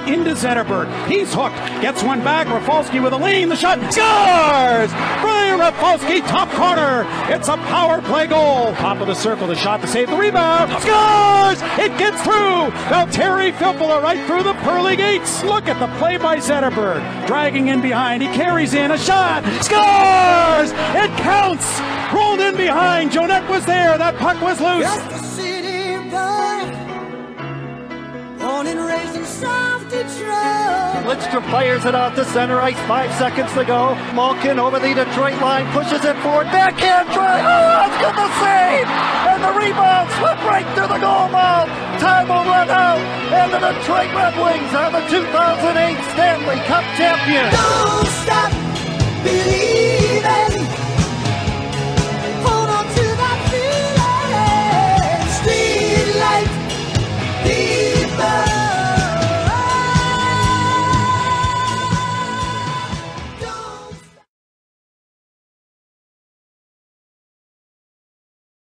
into Zetterberg. He's hooked. Gets one back. Rafalski with a lean. The shot. Scores! Brian Rafalski, top corner. It's a power play goal. Top of the circle. The shot to save the rebound. Scores! It gets through. Valtteri Filppula right through the pearly gates. Look at the play by Zetterberg. Dragging in behind. He carries in a shot. Scores! It counts! Rolled in behind. Jonette was there. That puck was loose. Just a city boy, born and raised in South Detroit. Lidstrom fires it out to center ice. 5 seconds to go. Malkin over the Detroit line, pushes it forward. Backhand try. Oh, that's good to save! And the rebound slipped right through the goal mouth. Time will run out, and the Detroit Red Wings are the 2008 Stanley Cup champions. Don't stop believing.